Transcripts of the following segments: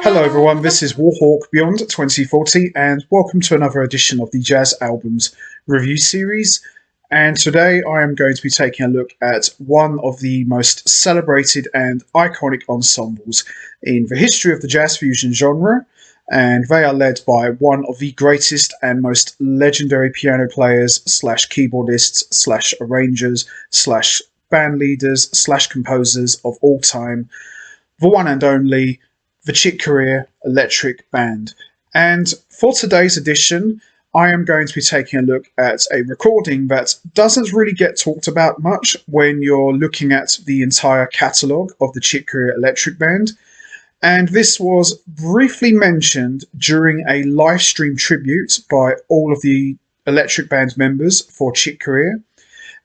Hello everyone, this is Warhawk Beyond 2040 and welcome to another edition of the Jazz Albums review series. And today I am going to be taking a look at one of the most celebrated and iconic ensembles in the history of the jazz fusion genre, and they are led by one of the greatest and most legendary piano players slash keyboardists slash arrangers slash band leaders slash composers of all time, the one and only the Chick Corea Elektric Band. And for today's edition, I am going to be taking a look at a recording that doesn't really get talked about much when you're looking at the entire catalogue of the Chick Corea Elektric Band. And this was briefly mentioned during a live stream tribute by all of the Electric Band members for Chick Corea.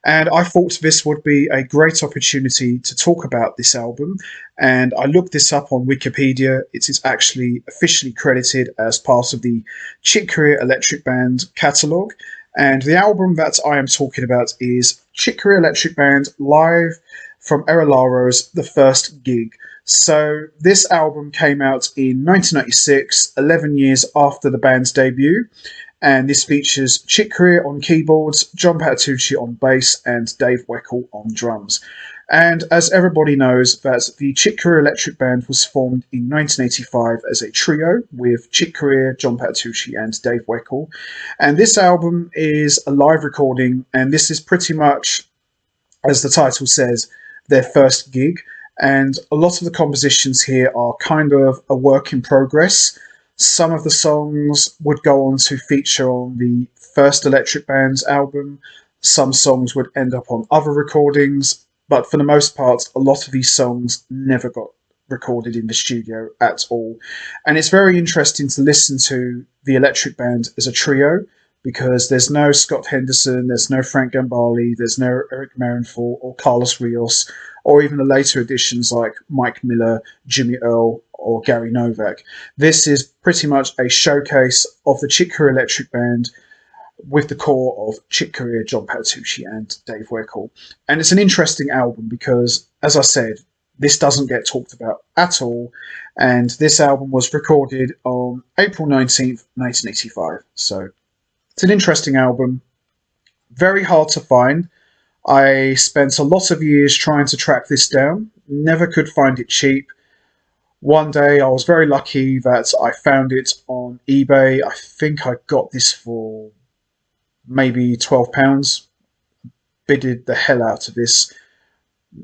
And I thought this would be a great opportunity to talk about this album. And I looked this up on Wikipedia. It is actually officially credited as part of the Chick Corea Elektric Band catalogue. And the album that I am talking about is Chick Corea Elektric Band live from Elario's The First Gig. So this album came out in 1996, 11 years after the band's debut. And this features Chick Corea on keyboards, John Patitucci on bass, and Dave Weckl on drums. And as everybody knows, that the Chick Corea Elektric Band was formed in 1985 as a trio with Chick Corea, John Patitucci, and Dave Weckl. And this album is a live recording, and this is pretty much, as the title says, their first gig. And a lot of the compositions here are kind of a work in progress. Some of the songs would go on to feature on the first Electric Band's album. Some songs would end up on other recordings. But for the most part, a lot of these songs never got recorded in the studio at all. And it's very interesting to listen to the Electric Band as a trio, because there's no Scott Henderson, there's no Frank Gambale, there's no Eric Marienthal or Carlos Rios, or even the later additions like Mike Miller, Jimmy Earle, or Gary Novak. This is pretty much a showcase of the Chick Corea Elektric Band with the core of Chick Corea, John Patitucci, and Dave Weckl. And it's an interesting album because, as I said, this doesn't get talked about at all. And this album was recorded on April 19th, 1985. So it's an interesting album. Very hard to find. I spent a lot of years trying to track this down. Never could find it cheap. One day I was very lucky that I found it on eBay. I think I got this for maybe £12. Bidded the hell out of this.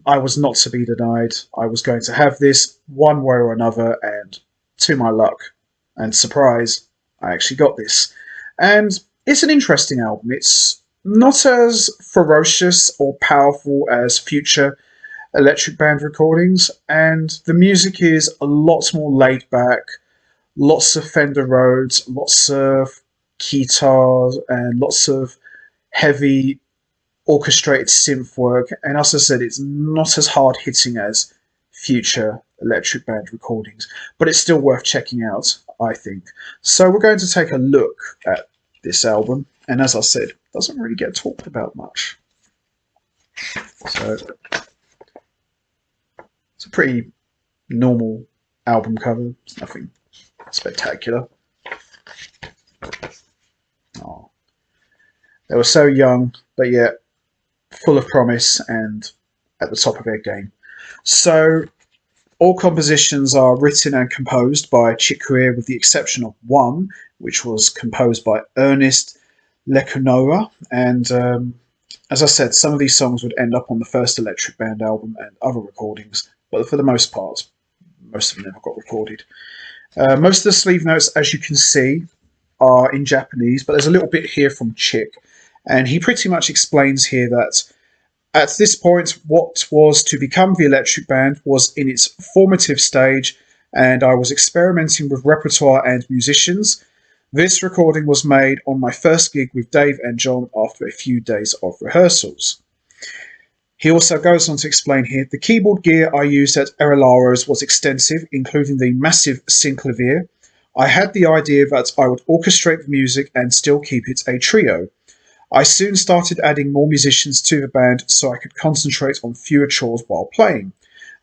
I was not to be denied. I was going to have this one way or another, and to my luck and surprise, I actually got this. And it's an interesting album. It's not as ferocious or powerful as future Electric Band recordings, and the music is a lot more laid back, lots of Fender Rhodes, lots of guitars, and lots of heavy orchestrated synth work. And as I said, it's not as hard hitting as future Electric Band recordings, but it's still worth checking out, I think. So we're going to take a look at this album, and as I said, it doesn't really get talked about much. So it's a pretty normal album cover. It's nothing spectacular. Oh. They were so young, but yet full of promise and at the top of their game. So all compositions are written and composed by Chick Corea, with the exception of one, which was composed by Ernest Lekunoa. And as I said, some of these songs would end up on the first Electric Band album and other recordings. But for the most part, most of them never got recorded. Most of the sleeve notes, as you can see, are in Japanese, but there's a little bit here from Chick. And he pretty much explains here that at this point, what was to become the Electric Band was in its formative stage, and I was experimenting with repertoire and musicians. This recording was made on my first gig with Dave and John after a few days of rehearsals. He also goes on to explain here, the keyboard gear I used at Elario's was extensive, including the massive synclavier. I had the idea that I would orchestrate the music and still keep it a trio. I soon started adding more musicians to the band so I could concentrate on fewer chores while playing.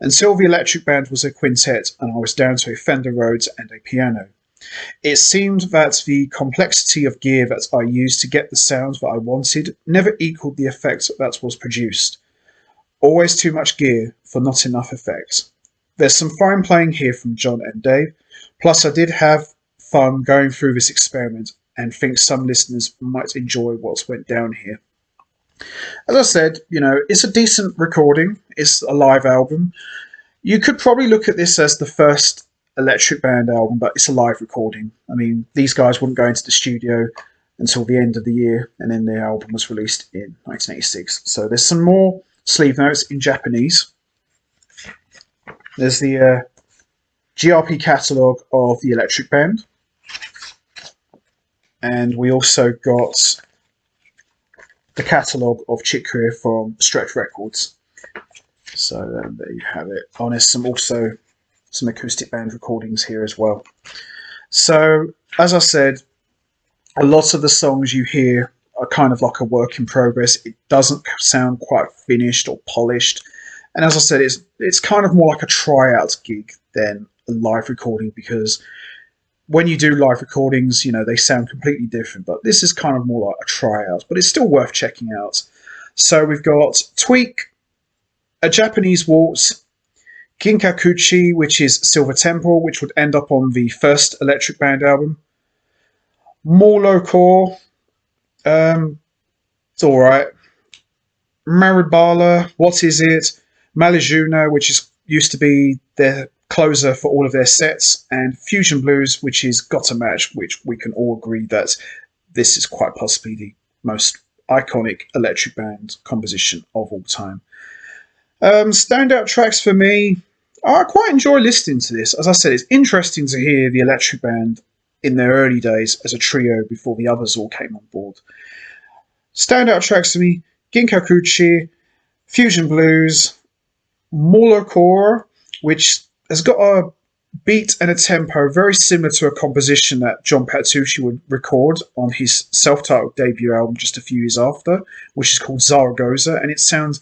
until the Electric Band was a quintet and I was down to a Fender Rhodes and a piano. It seemed that the complexity of gear that I used to get the sound that I wanted never equaled the effect that was produced. Always too much gear for not enough effect. There's some fine playing here from John and Dave, plus I did have fun going through this experiment and think some listeners might enjoy what went down here. As I said, it's a decent recording, it's a live album. You could probably look at this as the first Electric Band album, but it's a live recording. I mean, these guys wouldn't go into the studio until the end of the year, and then their album was released in 1986. So there's some more sleeve notes in Japanese. There's the GRP catalogue of the Electric Band. And we also got the catalogue of Chick Corea from Stretch Records. So there you have it. Oh, there's also some acoustic band recordings here as well. So, as I said, a lot of the songs you hear are kind of like a work in progress. It doesn't sound quite finished or polished. And as I said, it's kind of more like a tryout gig than a live recording, because when you do live recordings, they sound completely different. But this is kind of more like a tryout, but it's still worth checking out. So we've got Tweak, a Japanese waltz, Ginkakuchi, which is Silver Temple, which would end up on the first Electric Band album. Morlo Core, it's alright. Maribala, What Is It? Malajuna, which used to be their closer for all of their sets, and Fusion Blues, which is Got a Match, which we can all agree that this is quite possibly the most iconic Electric Band composition of all time. Standout tracks for me, I quite enjoy listening to this. As I said, it's interesting to hear the Electric Band in their early days as a trio before the others all came on board. Standout tracks for me, Ginkakuchi, Fusion Blues, Molokore, which has got a beat and a tempo very similar to a composition that John Patitucci would record on his self-titled debut album just a few years after, which is called Zaragoza, and it sounds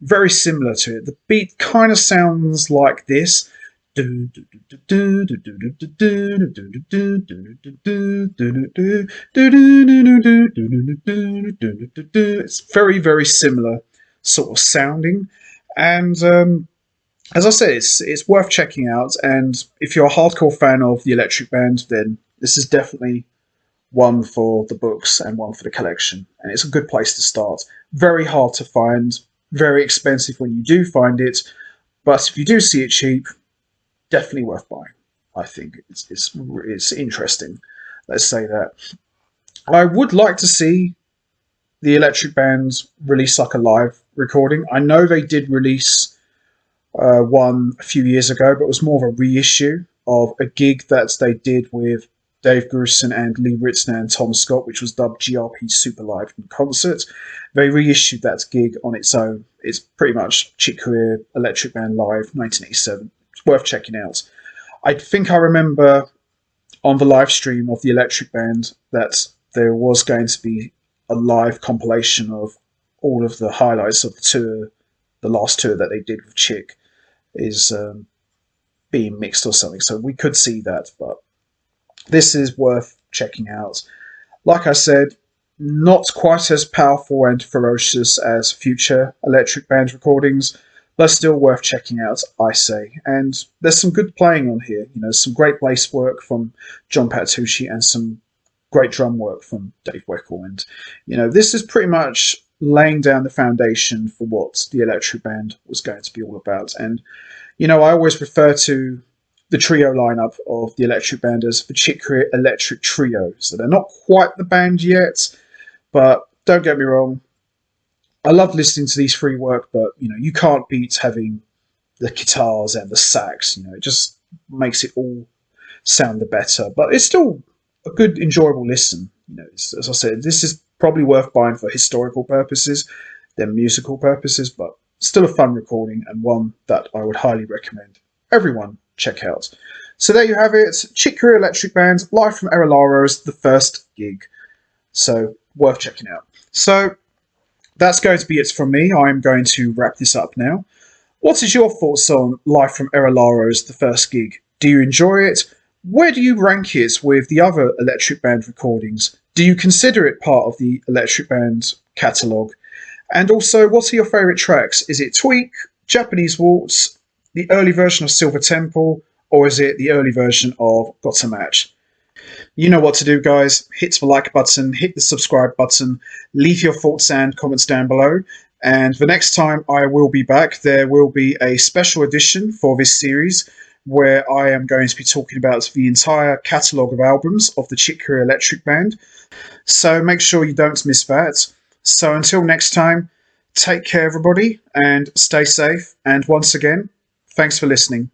very similar to it. The beat kind of sounds like this. It's very, very similar sort of sounding. And as I said, it's worth checking out. And if you're a hardcore fan of the Electric Band, then this is definitely one for the books and one for the collection. And it's a good place to start. Very hard to find. Very expensive when you do find it, but if you do see it cheap, definitely worth buying. I think it's interesting. Let's say that. I would like to see the Electric Band release like a live recording. I know they did release one a few years ago, but it was more of a reissue of a gig that they did with Dave Grusin and Lee Ritzner and Tom Scott, which was dubbed GRP Super Live in Concert. They reissued that gig on its own. It's pretty much Chick Corea Electric Band Live 1987. It's worth checking out. I think I remember on the live stream of the Electric Band that there was going to be a live compilation of all of the highlights of the tour, the last tour that they did with Chick is being mixed or something. So we could see that, but this is worth checking out. Like I said, not quite as powerful and ferocious as future Electric Band recordings, but still worth checking out, I say. And there's some good playing on here. Some great bass work from John Patitucci and some great drum work from Dave Weckl. And, this is pretty much laying down the foundation for what the Electric Band was going to be all about. And, I always refer to the trio lineup of the Electric Band as the Chick Corea Electric Trio. So they're not quite the band yet, but don't get me wrong, I love listening to these three work, but you can't beat having the guitars and the sax. It just makes it all sound the better. But it's still a good, enjoyable listen. As I said, this is probably worth buying for historical purposes than musical purposes, but still a fun recording and one that I would highly recommend everyone check out. So there you have it, Chick Corea Electric Band, live from Elaro's, the first gig. So worth checking out. So that's going to be it from me. I'm going to wrap this up now. What is your thoughts on Live from Elaro's the first gig? Do you enjoy it? Where do you rank it with the other Electric Band recordings? Do you consider it part of the Electric Band catalogue? And also, what are your favourite tracks? Is it Tweak, Japanese Waltz, the early version of Silver Temple, or is it the early version of Got to Match? You know what to do, guys. Hit the like button, hit the subscribe button, leave your thoughts and comments down below. And the next time I will be back, there will be a special edition for this series where I am going to be talking about the entire catalogue of albums of the Chick Corea Elektric Band. So make sure you don't miss that. So until next time, take care, everybody, and stay safe. And once again, thanks for listening.